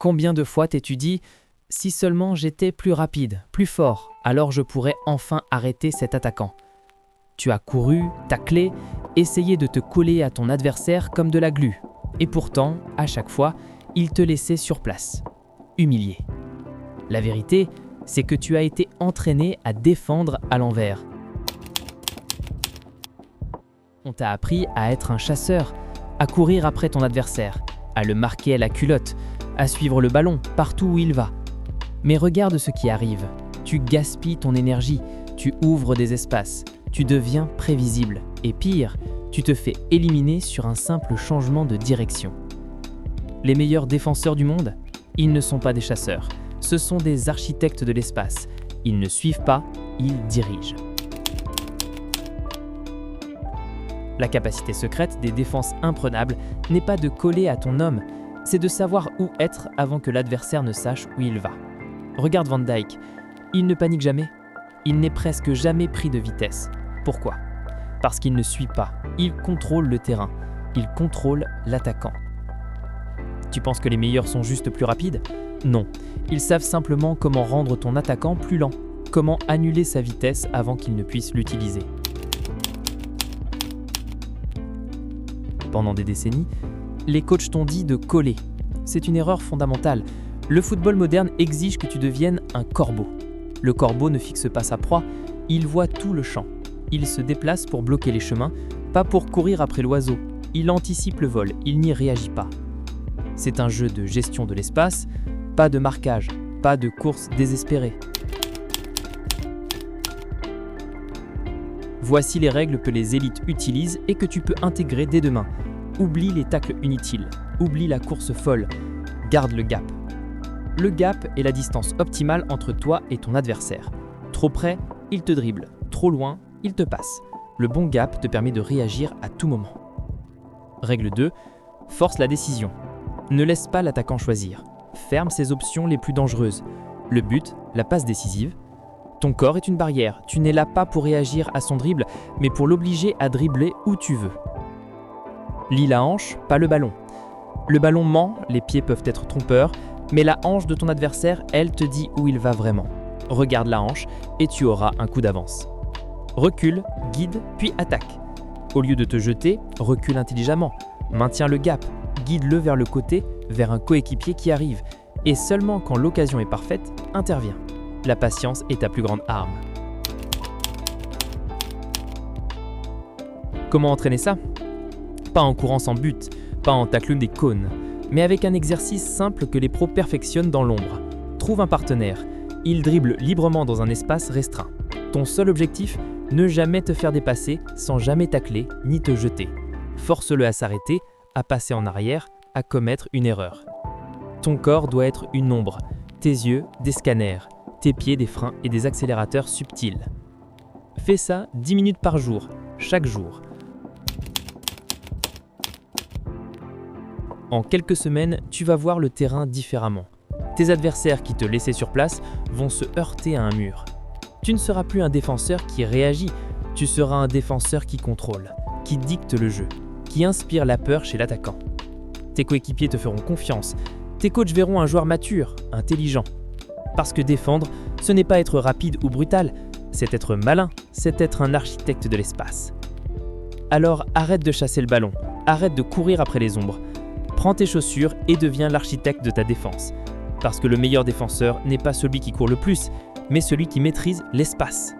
Combien de fois t'es-tu dit « Si seulement j'étais plus rapide, plus fort, alors je pourrais enfin arrêter cet attaquant ». Tu as couru, taclé, essayé de te coller à ton adversaire comme de la glu. Et pourtant, à chaque fois, il te laissait sur place, humilié. La vérité, c'est que tu as été entraîné à défendre à l'envers. On t'a appris à être un chasseur, à courir après ton adversaire, à le marquer à la culotte, à suivre le ballon partout où il va. Mais regarde ce qui arrive. Tu gaspilles ton énergie, tu ouvres des espaces, tu deviens prévisible. Et pire, tu te fais éliminer sur un simple changement de direction. Les meilleurs défenseurs du monde, ils ne sont pas des chasseurs. Ce sont des architectes de l'espace. Ils ne suivent pas, ils dirigent. La capacité secrète des défenses imprenables n'est pas de coller à ton homme, c'est de savoir où être avant que l'adversaire ne sache où il va. Regarde Van Dijk, il ne panique jamais, il n'est presque jamais pris de vitesse. Pourquoi ? Parce qu'il ne suit pas, il contrôle le terrain, il contrôle l'attaquant. Tu penses que les meilleurs sont juste plus rapides ? Non, ils savent simplement comment rendre ton attaquant plus lent, comment annuler sa vitesse avant qu'il ne puisse l'utiliser. Pendant des décennies, les coachs t'ont dit de coller. C'est une erreur fondamentale. Le football moderne exige que tu deviennes un corbeau. Le corbeau ne fixe pas sa proie, il voit tout le champ. Il se déplace pour bloquer les chemins, pas pour courir après l'oiseau. Il anticipe le vol, il n'y réagit pas. C'est un jeu de gestion de l'espace, pas de marquage, pas de course désespérée. Voici les règles que les élites utilisent et que tu peux intégrer dès demain. Oublie les tacles inutiles, oublie la course folle, garde le gap. Le gap est la distance optimale entre toi et ton adversaire. Trop près, il te dribble, trop loin, il te passe. Le bon gap te permet de réagir à tout moment. Règle 2, force la décision. Ne laisse pas l'attaquant choisir. Ferme ses options les plus dangereuses. Le but, la passe décisive. Ton corps est une barrière, tu n'es là pas pour réagir à son dribble, mais pour l'obliger à dribbler où tu veux. Lis la hanche, pas le ballon. Le ballon ment, les pieds peuvent être trompeurs, mais la hanche de ton adversaire, elle te dit où il va vraiment. Regarde la hanche et tu auras un coup d'avance. Recule, guide, puis attaque. Au lieu de te jeter, recule intelligemment. Maintiens le gap, guide-le vers le côté, vers un coéquipier qui arrive. Et seulement quand l'occasion est parfaite, interviens. La patience est ta plus grande arme. Comment entraîner ça ? Pas en courant sans but, pas en taclant des cônes, mais avec un exercice simple que les pros perfectionnent dans l'ombre. Trouve un partenaire. Il dribble librement dans un espace restreint. Ton seul objectif, ne jamais te faire dépasser sans jamais tacler ni te jeter. Force-le à s'arrêter, à passer en arrière, à commettre une erreur. Ton corps doit être une ombre, tes yeux des scanners, tes pieds des freins et des accélérateurs subtils. Fais ça 10 minutes par jour, chaque jour. En quelques semaines, tu vas voir le terrain différemment. Tes adversaires qui te laissaient sur place vont se heurter à un mur. Tu ne seras plus un défenseur qui réagit, tu seras un défenseur qui contrôle, qui dicte le jeu, qui inspire la peur chez l'attaquant. Tes coéquipiers te feront confiance, tes coachs verront un joueur mature, intelligent. Parce que défendre, ce n'est pas être rapide ou brutal, c'est être malin, c'est être un architecte de l'espace. Alors arrête de chasser le ballon, arrête de courir après les ombres. Prends tes chaussures et deviens l'architecte de ta défense. Parce que le meilleur défenseur n'est pas celui qui court le plus, mais celui qui maîtrise l'espace.